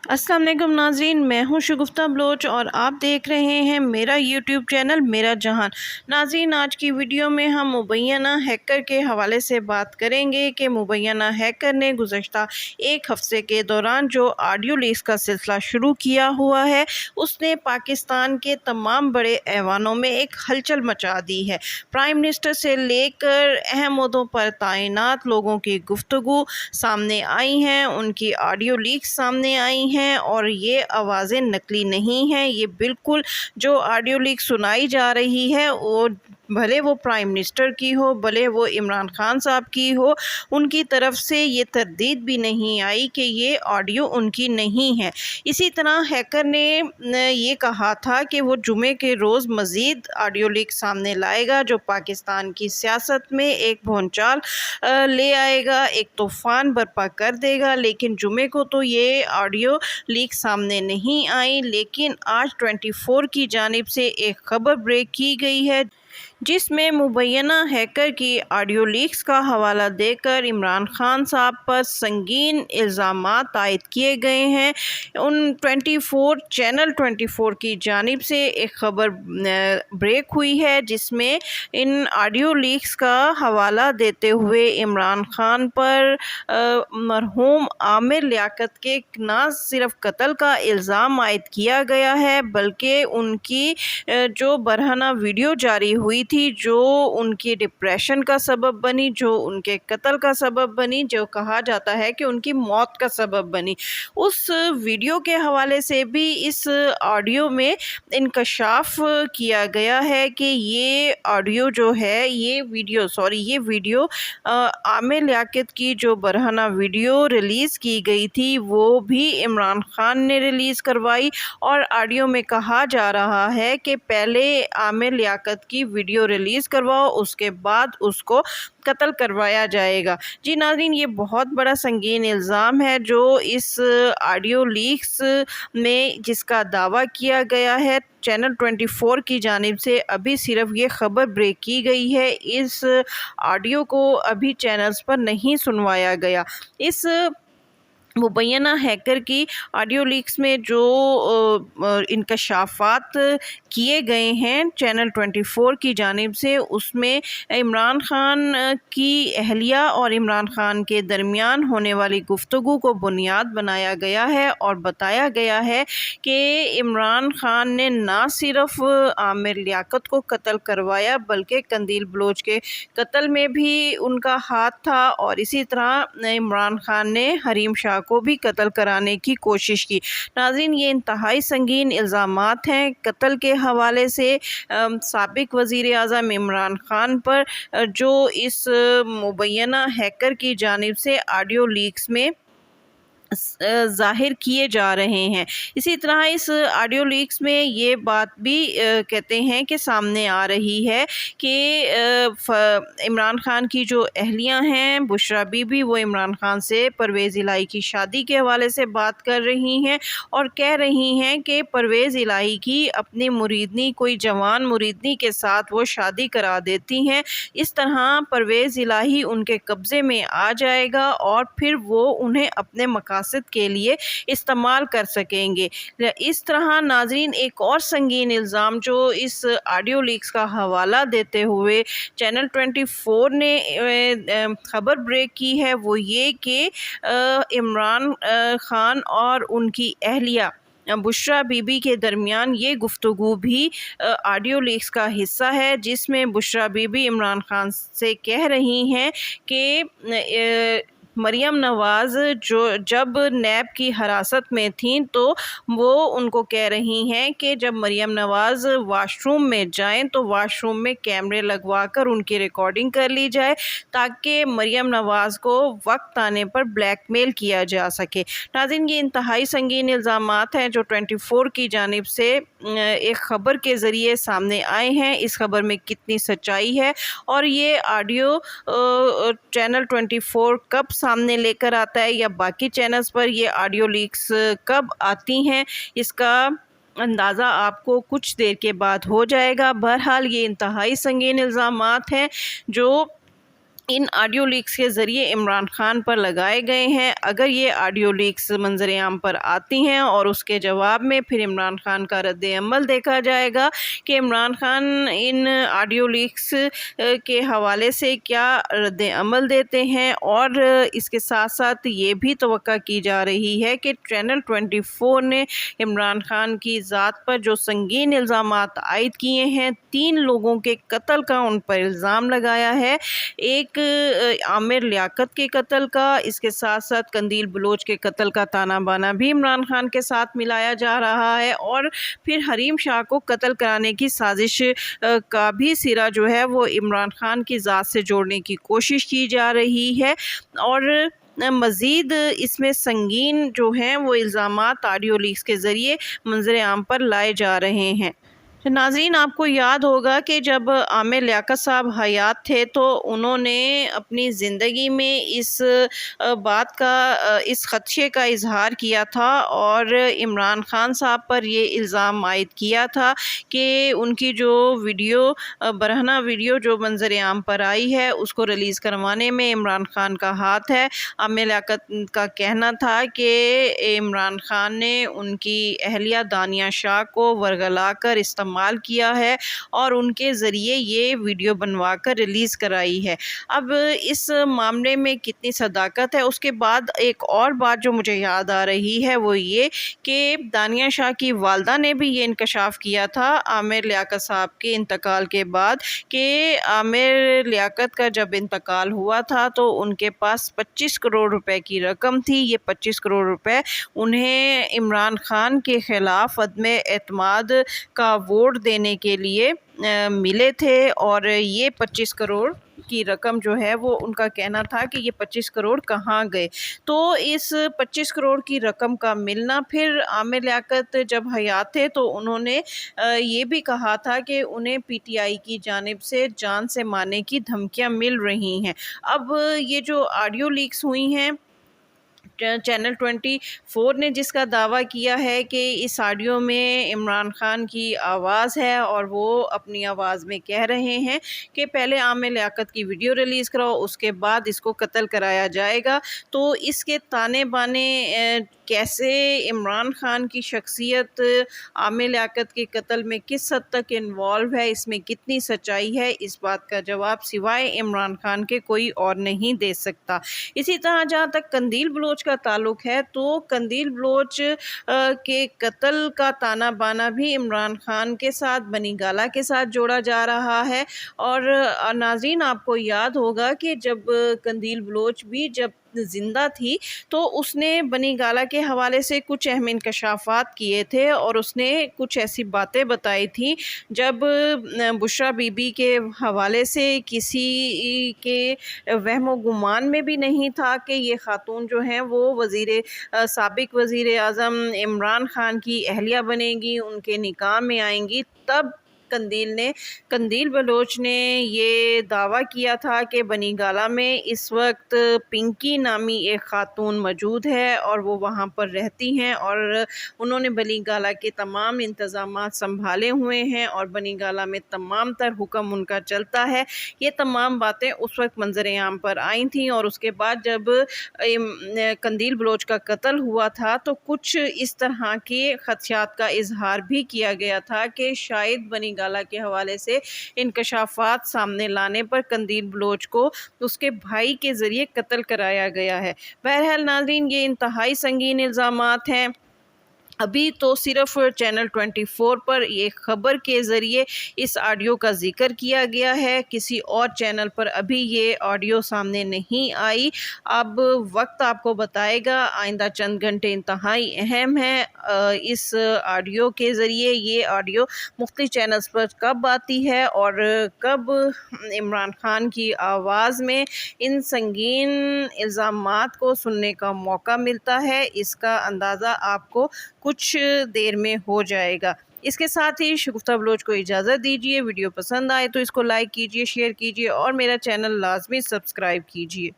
अस्सलाम वालेकुम नाज़रीन, मैं हूं शगुफ्ता बलोच और आप देख रहे हैं मेरा यूट्यूब चैनल मेरा जहान। नाज़रीन, आज की वीडियो में हम मुबैना हैकर के हवाले से बात करेंगे कि मुबैना हैकर ने गुज़श्ता एक हफ्ते के दौरान जो ऑडियो लीक्स का सिलसिला शुरू किया हुआ है, उसने पाकिस्तान के तमाम बड़े ऐवानों में एक हलचल मचा दी है। प्राइम मिनिस्टर से लेकर अहम ओहदों पर तैनात लोगों की गुफ्तगू सामने आई हैं, उनकी ऑडियो लीक्स सामने आई हैं और ये आवाज़ें नकली नहीं हैं। ये बिल्कुल जो ऑडियो लीक सुनाई जा रही है वो भले वो प्राइम मिनिस्टर की हो, भले वो इमरान खान साहब की हो, उनकी तरफ से ये तरदीद भी नहीं आई कि ये ऑडियो उनकी नहीं है। इसी तरह हैकर ने ये कहा था कि वो जुमे के रोज़ मज़ीद ऑडियो लीक सामने लाएगा जो पाकिस्तान की सियासत में एक भौचाल ले आएगा, एक तूफ़ान बर्पा कर देगा। लेकिन जुमे को तो ये ऑडियो लीक सामने नहीं आई, लेकिन आज 24 की जानिब से एक खबर ब्रेक की गई है जिसमें मुबैना हैकर की ऑडियो लीक्स का हवाला देकर इमरान खान साहब पर संगीन इल्ज़ामात आयद किए गए हैं। उन 24 की जानिब से एक खबर ब्रेक हुई है जिसमें इन ऑडियो लीक्स का हवाला देते हुए इमरान खान पर मरहूम आमिर लियाकत के न सिर्फ कत्ल का इल्ज़ाम आयद किया गया है, बल्कि उनकी जो बरहना वीडियो जारी हुई थी, जो उनकी डिप्रेशन का सबब बनी, जो उनके कत्ल का सबब बनी, जो कहा जाता है कि उनकी मौत का सबब बनी, उस वीडियो के हवाले से भी इस ऑडियो में इंकशाफ किया गया है कि ये ऑडियो जो है, ये वीडियो आमिर लियाकत की जो बरहना वीडियो रिलीज़ की गई थी वो भी इमरान खान ने रिलीज़ करवाई। और ऑडियो में कहा जा रहा है कि पहले आमिर लियाकत की वीडियो रिलीज़ करवाओ, उसके बाद उसको कत्ल करवाया जाएगा। जी नाज़रीन, ये बहुत बड़ा संगीन इल्ज़ाम है जो इस ऑडियो लीक्स में जिसका दावा किया गया है। चैनल 24 की जानिब से अभी सिर्फ ये खबर ब्रेक की गई है, इस ऑडियो को अभी चैनल्स पर नहीं सुनवाया गया। इस मुबैना हैकर की ऑडियो लीक्स में जो इंकशाफात किए गए हैं चैनल 24 की जानिब से, उसमें इमरान खान की अहलिया और इमरान खान के दरमियान होने वाली गुफ्तगू को बुनियाद बनाया गया है और बताया गया है कि इमरान खान ने ना सिर्फ आमिर लियाकत को कत्ल करवाया बल्कि कंदील बलोच के कत्ल में भी उनका हाथ था, और इसी तरह इमरान खान ने हरीम शाह को भी कत्ल कराने की कोशिश की। नाज़रीन, ये इंतहाई संगीन इल्ज़ामात हैं कत्ल के हवाले से साबिक वज़ीर आज़म इमरान खान पर, जो इस मुबैना हैकर की जानिब से ऑडियो लीक्स में ज़ाहिर किए जा रहे हैं। इसी तरह इस ऑडियो लीक्स में ये बात भी कहते हैं कि सामने आ रही है कि इमरान खान की जो अहलियां हैं बुशरा बीबी, वो इमरान खान से परवेज़ इलाही की शादी के हवाले से बात कर रही हैं और कह रही हैं कि परवेज़ इलाही की अपनी मुरीदनी, कोई जवान मुरीदनी के साथ वो शादी करा देती हैं। इस तरह परवेज़ इलाही उनके कब्ज़े में आ जाएगा और फिर वो उन्हें अपने मकासद के लिए इस्तेमाल कर सकेंगे। इस तरह नाज़रीन, एक और संगीन इल्ज़ाम जो इस ऑडियो लीक्स का हवाला देते हुए चैनल 24 ने खबर ब्रेक की है, वो ये कि इमरान खान और उनकी अहलिया बुशरा बीबी के दरमियान ये गुफ्तगू भी ऑडियो लीक्स का हिस्सा है, जिसमें बुशरा बीबी इमरान खान से कह रही हैं कि मरियम नवाज़ जो जब नैब की हिरासत में थीं तो वो उनको कह रही हैं कि जब मरियम नवाज़ वाशरूम में जाएं तो वाशरूम में कैमरे लगवा कर उनकी रिकॉर्डिंग कर ली जाए ताकि मरियम नवाज़ को वक्त आने पर ब्लैकमेल किया जा सके। नाज़रीन, ये इंतहाई संगीन इल्ज़ामात हैं जो 24 की जानिब से एक ख़बर के ज़रिए सामने आए हैं। इस खबर में कितनी सच्चाई है और ये ऑडियो चैनल 24 कब सामने लेकर आता है या बाकी चैनल्स पर ये ऑडियो लीक्स कब आती हैं, इसका अंदाज़ा आपको कुछ देर के बाद हो जाएगा। बहरहाल ये इंतहाई संगीन इल्ज़ामात हैं जो ان آڈیو لیکس کے ذریعے عمران خان پر لگائے گئے ہیں۔ اگر یہ آڈیو لیکس منظر عام پر آتی ہیں اور اس کے جواب میں پھر عمران خان کا رد عمل دیکھا جائے گا کہ عمران خان ان آڈیو لیکس کے حوالے سے کیا رد عمل دیتے ہیں، اور اس کے ساتھ ساتھ یہ بھی توقع کی جا رہی ہے کہ چینل 24 نے عمران خان کی ذات پر جو سنگین الزامات عائد کیے ہیں، 3 لوگوں کے قتل کا ان پر الزام لگایا ہے، ایک عامر لیاقت کے قتل کا، اس کے ساتھ ساتھ قندیل بلوچ کے قتل کا تانا بانا بھی عمران خان کے ساتھ ملایا جا رہا ہے، اور پھر حریم شاہ کو قتل کرانے کی سازش کا بھی سرا جو ہے وہ عمران خان کی ذات سے جوڑنے کی کوشش کی جا رہی ہے، اور مزید اس میں سنگین جو ہیں وہ الزامات آڈیو لیکس کے ذریعے منظر عام پر لائے جا رہے ہیں۔ ناظرین، آپ کو یاد ہوگا کہ جب عامر لیاقت صاحب حیات تھے تو انہوں نے اپنی زندگی میں اس بات کا، اس خدشے کا اظہار کیا تھا اور عمران خان صاحب پر یہ الزام عائد کیا تھا کہ ان کی جو ویڈیو، برہنہ ویڈیو جو منظر عام پر آئی ہے، اس کو ریلیز کروانے میں عمران خان کا ہاتھ ہے۔ عامر لیاقت کا کہنا تھا کہ عمران خان نے ان کی اہلیہ دانیہ شاہ کو ورغلا کر استعمال کیا ہے اور ان کے ذریعے یہ ویڈیو بنوا کر ریلیز کرائی ہے۔ اب اس معاملے میں کتنی صداقت ہے؟ اس کے بعد ایک اور بات جو مجھے یاد آ رہی ہے وہ یہ کہ دانیہ شاہ کی والدہ نے بھی یہ انکشاف کیا تھا عامر لیاقت صاحب کے انتقال کے بعد کہ عامر لیاقت کا جب انتقال ہوا تھا تو ان کے پاس 25 کروڑ روپے کی رقم تھی۔ یہ 25 کروڑ روپے انہیں عمران خان کے خلاف عدم اعتماد کا ووٹ دینے کے لیے ملے تھے، اور یہ 25 کروڑ کی رقم جو ہے وہ ان کا کہنا تھا کہ یہ 25 کروڑ کہاں گئے۔ تو اس 25 کروڑ کی رقم کا ملنا، پھر عامر لیاقت جب حیات تھے تو انہوں نے یہ بھی کہا تھا کہ انہیں پی ٹی آئی کی جانب سے جان سے مارنے کی دھمکیاں مل رہی ہیں۔ اب یہ جو آڈیو لیکس ہوئی ہیں، چینل 24 نے جس کا دعویٰ کیا ہے کہ اس آڈیو میں عمران خان کی آواز ہے اور وہ اپنی آواز میں کہہ رہے ہیں کہ پہلے عامر لیاقت کی ویڈیو ریلیز کراؤ، اس کے بعد اس کو قتل کرایا جائے گا، تو اس کے تانے بانے کیسے عمران خان کی شخصیت عامر لیاقت کے قتل میں کس حد تک انوالو ہے، اس میں کتنی سچائی ہے، اس بات کا جواب سوائے عمران خان کے کوئی اور نہیں دے سکتا۔ اسی طرح جہاں تک قندیل بلوچ کا تعلق ہے تو قندیل بلوچ کے قتل کا تانا بانا بھی عمران خان کے ساتھ، بنی گالہ کے ساتھ جوڑا جا رہا ہے، اور ناظرین آپ کو یاد ہوگا کہ جب قندیل بلوچ بھی جب زندہ تھی تو اس نے بنی گالہ کے حوالے سے کچھ اہم انکشافات کیے تھے، اور اس نے کچھ ایسی باتیں بتائی تھیں جب بشرا بی بی کے حوالے سے کسی کے وہم و گمان میں بھی نہیں تھا کہ یہ خاتون جو ہیں وہ سابق وزیر اعظم عمران خان کی اہلیہ بنے گی، ان کے نکاح میں آئیں گی، تب قندیل بلوچ نے یہ دعویٰ کیا تھا کہ بنی گالہ میں اس وقت پنکی نامی ایک خاتون موجود ہے اور وہ وہاں پر رہتی ہیں، اور انہوں نے بنی گالہ کے تمام انتظامات سنبھالے ہوئے ہیں اور بنی گالہ میں تمام تر حکم ان کا چلتا ہے۔ یہ تمام باتیں اس وقت منظر عام پر آئی تھیں، اور اس کے بعد جب قندیل بلوچ کا قتل ہوا تھا تو کچھ اس طرح کے خدشات کا اظہار بھی کیا گیا تھا کہ شاید بنی گالہ کے حوالے سے انکشافات سامنے لانے پر قندیل بلوچ کو اس کے بھائی کے ذریعے قتل کرایا گیا ہے۔ بہرحال ناظرین، یہ انتہائی سنگین الزامات ہیں۔ ابھی تو صرف چینل 24 پر یہ خبر کے ذریعے اس آڈیو کا ذکر کیا گیا ہے، کسی اور چینل پر ابھی یہ آڈیو سامنے نہیں آئی۔ اب وقت آپ کو بتائے گا، آئندہ چند گھنٹے انتہائی اہم ہیں اس آڈیو کے ذریعے۔ یہ آڈیو مختلف چینلز پر کب آتی ہے اور کب عمران خان کی آواز میں ان سنگین الزامات کو سننے کا موقع ملتا ہے، اس کا اندازہ آپ کو کچھ دیر میں ہو جائے گا۔ اس کے ساتھ ہی شگفتہ بلوچ کو اجازت دیجیے۔ ویڈیو پسند آئے تو اس کو لائک کیجیے، شیئر کیجیے اور میرا چینل لازمی سبسکرائب کیجیے۔